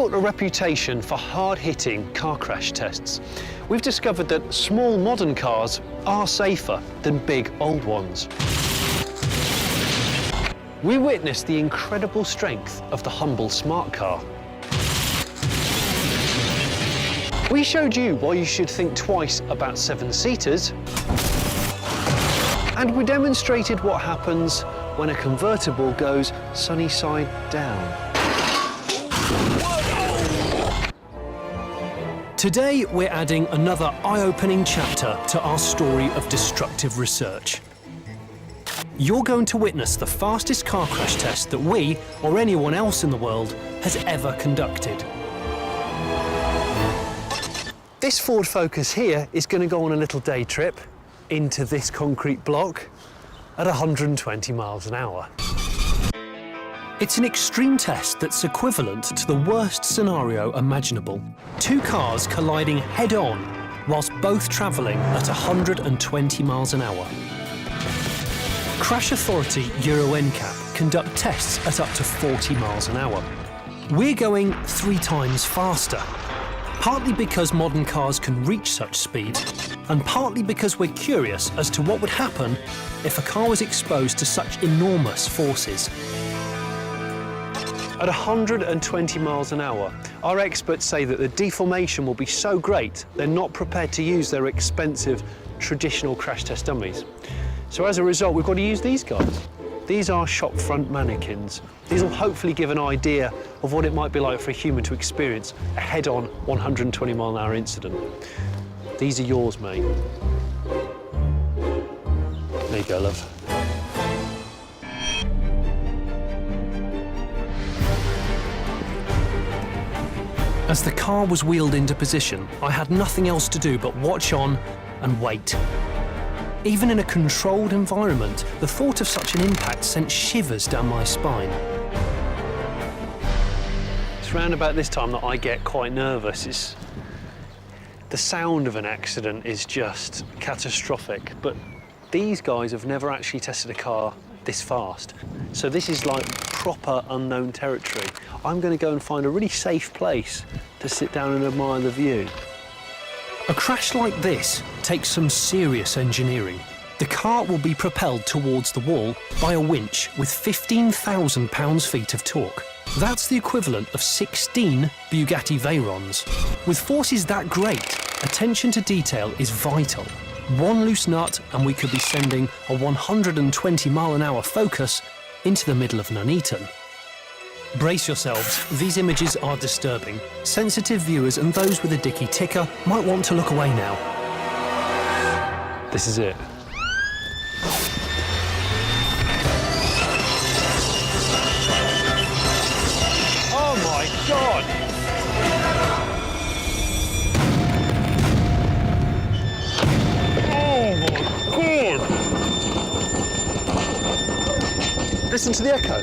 Built a reputation for hard-hitting car crash tests. We've discovered that small modern cars are safer than big old ones. We witnessed the incredible strength of the humble smart car. We showed you why you should think twice about seven-seaters. And we demonstrated what happens when a convertible goes sunny side down. Today, we're adding another eye-opening chapter to our story of destructive research. You're going to witness the fastest car crash test that we, or anyone else in the world, has ever conducted. This Ford Focus here is going to go on a little day trip into this concrete block at 120 miles an hour. It's an extreme test that's equivalent to the worst scenario imaginable. Two cars colliding head-on whilst both travelling at 120 miles an hour. Crash Authority Euro NCAP conduct tests at up to 40 miles an hour. We're going 3 times faster, partly because modern cars can reach such speed, and partly because we're curious as to what would happen if a car was exposed to such enormous forces. At 120 miles an hour, our experts say that the deformation will be so great they're not prepared to use their expensive traditional crash test dummies. So as a result, we've got to use these guys. These are shop front mannequins. These will hopefully give an idea of what it might be like for a human to experience a head-on 120 mile an hour incident. These are yours, mate. There you go, love. As the car was wheeled into position, I had nothing else to do but watch on and wait. Even in a controlled environment, the thought of such an impact sent shivers down my spine. It's round about this time that I get quite nervous. The sound of an accident is just catastrophic, but these guys have never actually tested a car this fast. So this is like proper unknown territory. I'm going to go and find a really safe place to sit down and admire the view. A crash like this takes some serious engineering. The car will be propelled towards the wall by a winch with 15,000 pounds-feet of torque. That's the equivalent of 16 Bugatti Veyrons. With forces that great, attention to detail is vital. One loose nut and we could be sending a 120 mile an hour Focus into the middle of Nuneaton. Brace yourselves, these images are disturbing. Sensitive viewers and those with a dicky ticker might want to look away now. This is it. Oh my God! Oh my God! Listen to the echo.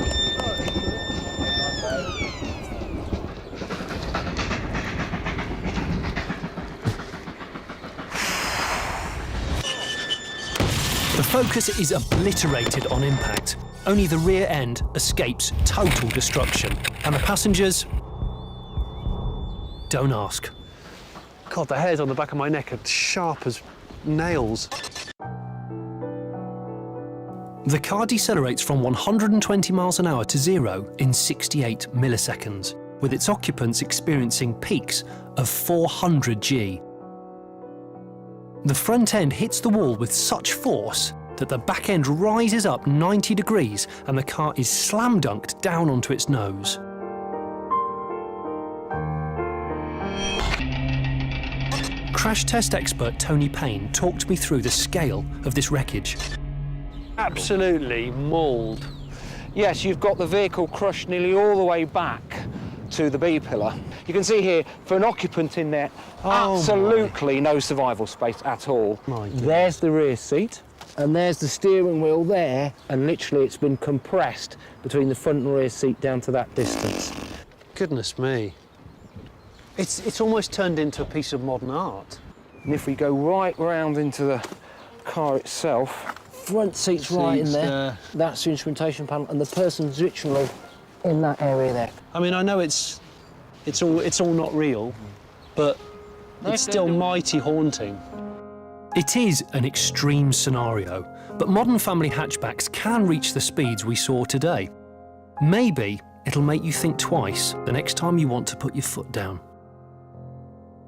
The Focus is obliterated on impact. Only the rear end escapes total destruction. And the passengers? Don't ask. God, the hairs on the back of my neck are sharp as nails. The car decelerates from 120 miles an hour to 0 in 68 milliseconds, with its occupants experiencing peaks of 400 G. The front end hits the wall with such force that the back end rises up 90 degrees and the car is slam dunked down onto its nose. Crash test expert Tony Payne talked me through the scale of this wreckage. Absolutely mauled. Yes, you've got the vehicle crushed nearly all the way back to the B-pillar. You can see here, for an occupant in there, absolutely no survival space at all. There's the rear seat, and there's the steering wheel there, and literally it's been compressed between the front and rear seat down to that distance. Goodness me. It's almost turned into a piece of modern art. And if we go right round into the car itself, front seat's right in there. That's the instrumentation panel, and the person's literally in that area there. I mean, I know it's It's all not real, but it's still mighty haunting. It is an extreme scenario, but modern family hatchbacks can reach the speeds we saw today. Maybe it'll make you think twice the next time you want to put your foot down.